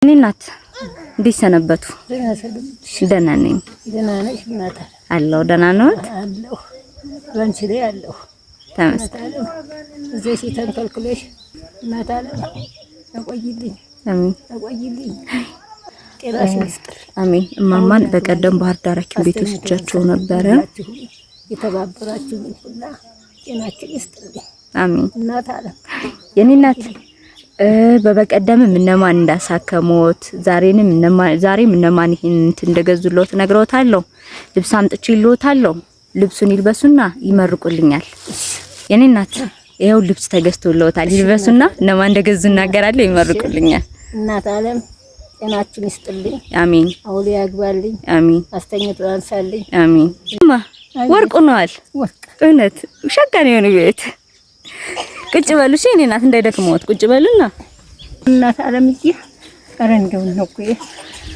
እናት እንዴት ሰነበቱ? ደህና ነኝ። ደህና ነሽ እናት? አለሁ። ደህና ነው አለሁ። ባንቺ ላይ አለሁ። ተመስገን። እዚህ ተንከልክለሽ እናት አለ ተቆይልኝ። አሜን። ተቆይልኝ። ጤናሽን ይስጥር። አሜን። እማማን በቀደም ባህር ዳር ሐኪም ቤት ወስጃቸው ነበረ። የተባበራችሁ ሁላ ጤናችን ይስጥልኝ። አሜን። እናት አለ የኔ እናት በበቀደም እነማን እንዳሳከሙት ዛሬም እነማን ይሄን እንደገዙልዎት ነግረውታለሁ። ልብስ አምጥቼልዎታለሁ። ልብሱን ይልበሱና ይመርቁልኛል። የኔ እናት ይሄው ልብስ ተገዝቶልዎታል። ይልበሱና እነማን እንደገዙ እናገራለሁ። ይመርቁልኛል። እናት ዓለም ጤናችን ይስጥልኝ። አሜን። አውሊ ያግባልኝ። አሜን። አስተኝቶ ያንሳልኝ። አሜን። ወርቁ ነዋል። እውነት ሸጋኔ የሆነ ቤት ቁጭ በሉ። እሺ እኔ እናት እንዳይደክመዎት ቁጭ በሉና እናት ዓለምዬ አረንገው ነው እኮ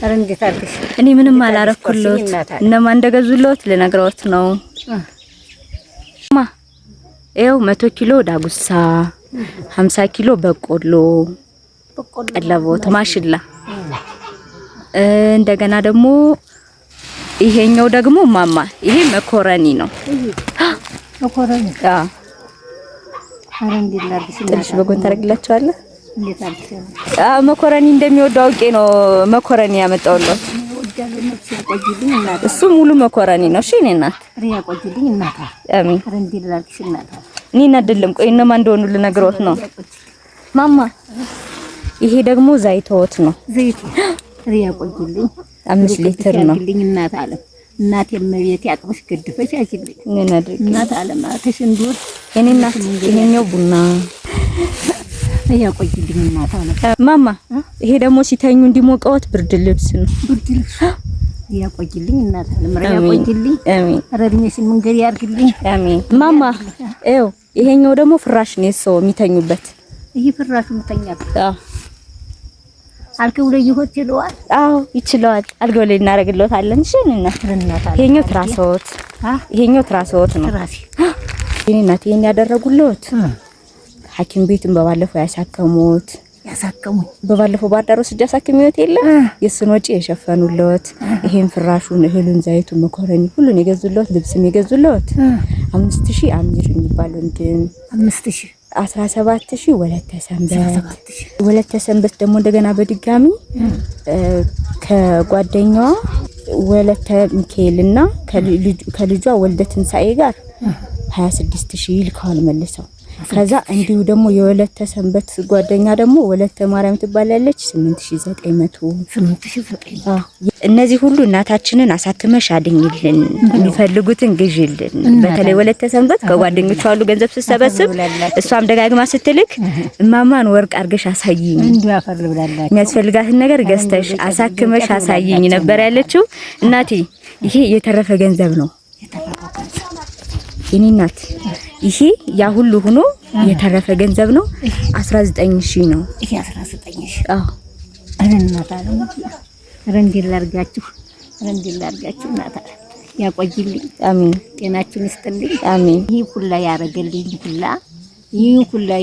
አረንገት አልኩሽ። እኔ ምንም አላረኩልዎት። እነማን እንደገዙልዎት ልነግረዎት ነው። ይኸው 100 ኪሎ ዳጉሳ፣ 50 ኪሎ በቆሎ ቀለቦት ማሽላ፣ እንደገና ደግሞ ይሄኛው ደግሞ ማማ ይሄ መኮረኒ ነው። መኮረኒ ትንሽ በጎን ታረግላቸዋለህ። እንዴት አልከኝ? መኮረኒ እንደሚወዱ አውቄ ነው መኮረኒ ያመጣውልዎት። እሱ ሙሉ መኮረኒ ነው። እሺ እኔ እናት ሪያ ቆይልኝ እናታ። አሜን። እንዲላልሽ እናታ እኔ እናደለም ቆይ እነማን እንደሆኑ ልነግሮት ነው። ማማ ይሄ ደግሞ ዘይቶት ነው። ዘይት ሪያ ቆይልኝ 5 ሊትር ነው። እናት አለ እናት የመቤት ያቅምሽ ገድፈሽ ያጅልኝ እናት አለ ማተሽ እንዱር የኔ እናት ይሄኛው ቡና ያቆይልኝ እናት አለ ማማ ይሄ ደግሞ ሲተኙ እንዲሞቀውት ብርድ ልብስ ነው። ብርድ ልብስ ያቆይልኝ እናት አለ ምራ ያቆይልኝ። አሜን። ረድሜሽን መንገድ ያርግልኝ። አሜን። ማማ ይሄኛው ደግሞ ፍራሽ ነው ሰው የሚተኙበት። ይሄ ፍራሽ የምተኛበት አልከው ላይ ይችላል። አዎ ይችላል። አልገው ላይ እናረግልዎታለን። እሺ እናት ይሄኛው ትራሶት ይሄኛው ትራሶት ነው። ትራሲ የኔ እናት ይሄን ያደረጉልዎት ሐኪም ቤትን በባለፈው ያሳከሙት በባለፈው ባህር ዳር ወስጄ አሳክሚዎት የለ የሱን ወጪ የሸፈኑልዎት ይሄን ፍራሹን፣ እህሉን፣ ዘይቱን፣ መኮረኒ ሁሉን የገዙልዎት ልብስም የገዙልዎት 5000 አሚር የሚባል ወንድም 5000 17000 ወለተ ሰንበት ደግሞ እንደገና በድጋሚ ከጓደኛዋ ወለተ ሚካኤልና ከልጇ ወልደ ትንሳኤ ጋር 26000 ይልካል መልሰው። ከዛ እንዲሁ ደግሞ የወለተ ሰንበት ጓደኛ ደግሞ ወለተ ማርያም ትባላለች 8900 እነዚህ ሁሉ እናታችንን አሳክመሽ አድኝልን፣ የሚፈልጉትን ግዢልን። በተለይ ወለተ ሰንበት ከጓደኞቿ ሁሉ ገንዘብ ስትሰበስብ እሷም ደጋግማ ስትልክ እማማን ወርቅ አርገሽ አሳይኝ፣ የሚያስፈልጋትን ነገር ገዝተሽ አሳክመሽ አሳይኝ ነበር ያለችው። እናቴ ይሄ የተረፈ ገንዘብ ነው። የኔ እናት ይሄ ያ ሁሉ ሆኖ የተረፈ ገንዘብ ነው። 19000 ነው። ይሄ 19000 እናት አለ ረንዲላርጋችሁ እናት አለ ያቆይልኝ። አሜን። ጤናችሁን ይስጥልኝ። አሜን። ይሄ ሁላ ያረገልኝ ሁላ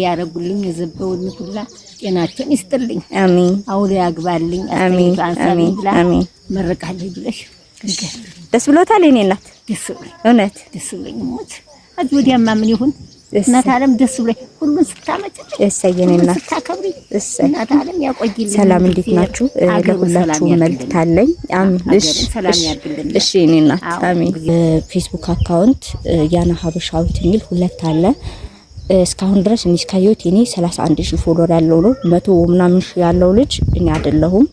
ያረጉልኝ የዘበውን ሁላ ጤናችሁን ይስጥልኝ። አሜን። አውለ ያግባልኝ። አሜን። አሜን። መረቃለኝ ብለሽ ደስ ብሎታል የኔ እናት? ደስ ብሎኝ እውነት ደስ ብሎኝ ሞት አጅ ወዲያማ ምን ይሁን እናት ዓለም ደስ ብሎኝ ሁሉን ስታመጭልኝ እሰየኔ እናት ስታከብሪ እናት ዓለም ያቆይልኝ። ሰላም እንዴት ናችሁ? ለሁላችሁ መልእክት አለኝ። አሜን። ሰላም ያድርግልን። እሺ የኔ እናት አሜን። ፌስቡክ አካውንት ያና ሀበሻዊት የሚል 2 አለ። እስካሁን ድረስ እኔ እስካየሁት የኔ 31000 ፎሎወር ያለው ነው። 100 ምናምን ያለው ልጅ እኔ አይደለሁም።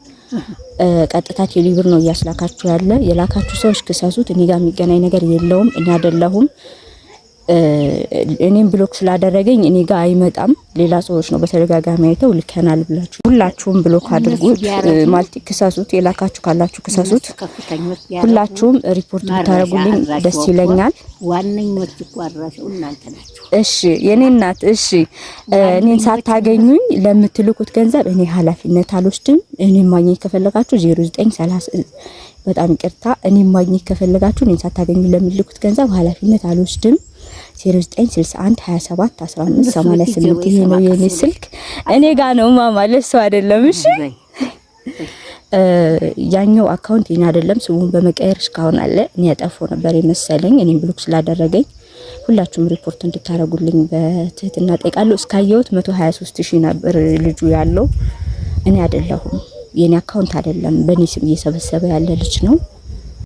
ቀጥታ ቴሌብር ነው እያስላካችሁ ያለ። የላካችሁ ሰዎች ክሰሱት። እኔ ጋር የሚገናኝ ነገር የለውም። እኔ አይደለሁም። እኔም ብሎክ ስላደረገኝ እኔ ጋር አይመጣም። ሌላ ሰዎች ነው በተደጋጋሚ አይተው ልከናል ብላችሁ ሁላችሁም ብሎክ አድርጉት። ማለት ክሰሱት። የላካችሁ ካላችሁ ክሰሱት። ሁላችሁም ሪፖርት ብታረጉልኝ ደስ ይለኛል። ዋነኞች እኮ አራሽው እናንተ ናችሁ። እሺ የኔ እናት እሺ። እኔን ሳታገኙኝ ለምትልኩት ገንዘብ እኔ ኃላፊነት አልወስድም። እኔ ማግኘት ከፈለጋችሁ 0930 በጣም ይቅርታ። እኔ ማግኘት ከፈለጋችሁ እኔን ሳታገኙኝ ለምትልኩት ገንዘብ ኃላፊነት አልወስድም። 0961 27 15 88 ይሄ ነው የኔ ስልክ። እኔ ጋር ነው ማማ ለሰው አይደለም። እሺ ያኛው አካውንት የኔ አይደለም ስሙን በመቀየር እስካሁን አለ። እኔ ያጠፋው ነበር የመሰለኝ እኔም ብሎክ ስላደረገኝ ሁላችሁም ሪፖርት እንድታረጉልኝ በትህትና ጠይቃለሁ። እስካየሁት 123,000 ነበር ልጁ ያለው እኔ አይደለሁም የኔ አካውንት አይደለም በኔ ስም እየሰበሰበ ያለ ልጅ ነው።